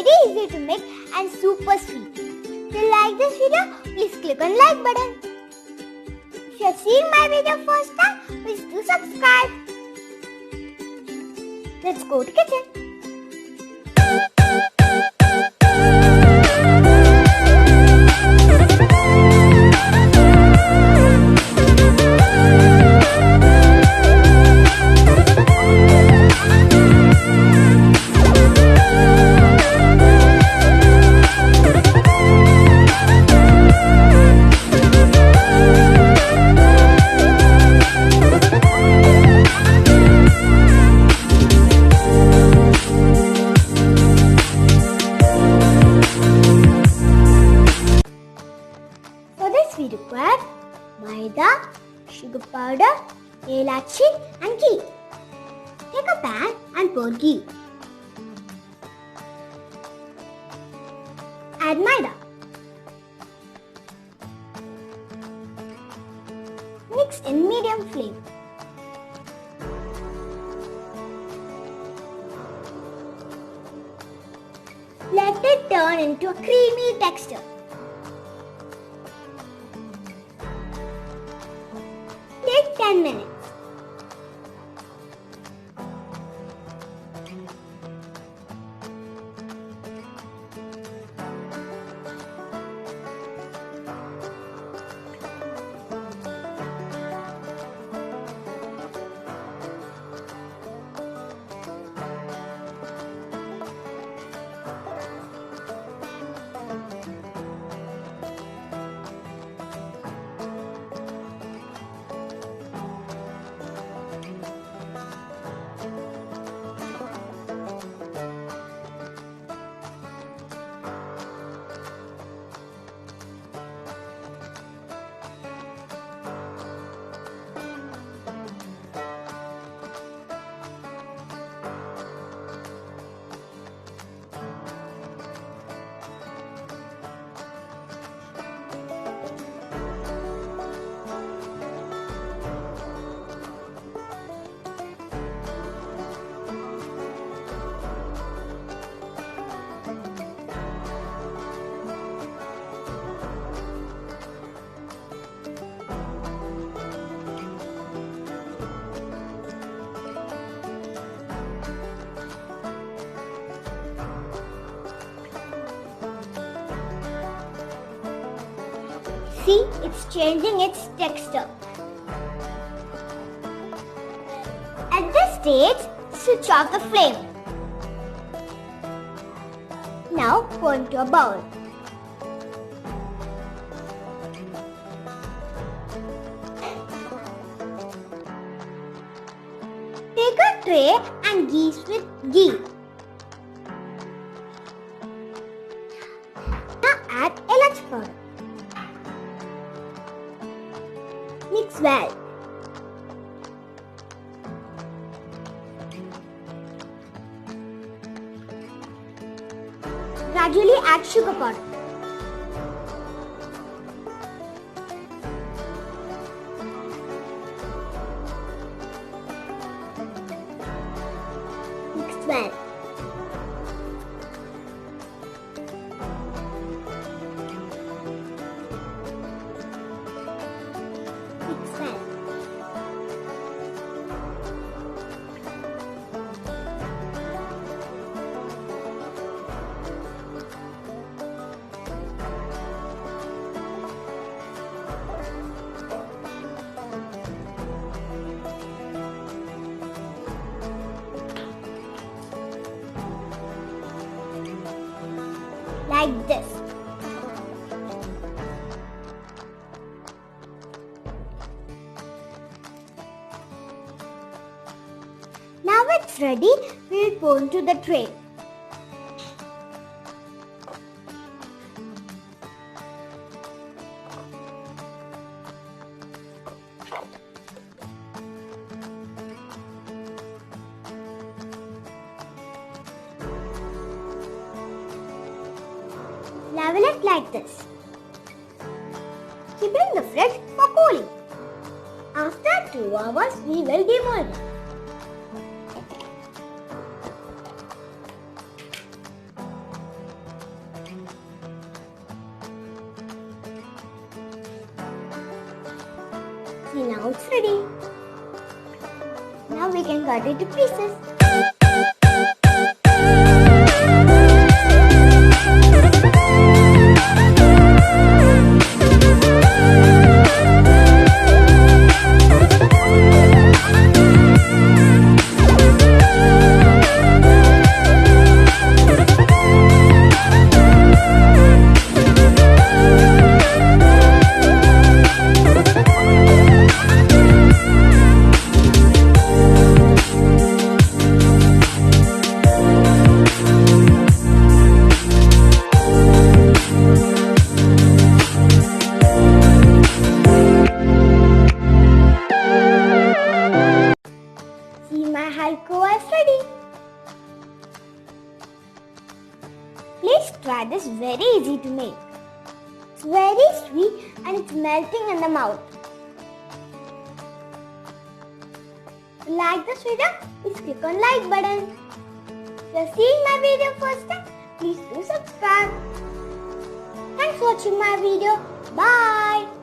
very easy to make and super sweet. If you like this video, please click on like button. If you are seeing my video first time, please do subscribe. Let's go to kitchen. We require maida, sugar powder, elachi and ghee. Take a pan and pour ghee. Add maida. Mix in medium flame. Let it turn into a creamy texture. Take 10 minutes. See, it's changing its texture. At this stage, switch off the flame. Now pour into a bowl. Take a tray and grease with ghee. Now add elachi powder. Mix well. Gradually add sugar powder. Mix well. Like this. Now it's ready, we'll pour into the tray. Level it like this. Keep it in the fridge for cooling. After 2 hours, we will demold it. See, now it's ready. Now we can cut it to pieces. My Halkova is ready. Please try this, very easy to make. It's very sweet and it's melting in the mouth. If you like this video, please click on like button. If you are seeing my video first time, please do subscribe. Thanks for watching my video. Bye.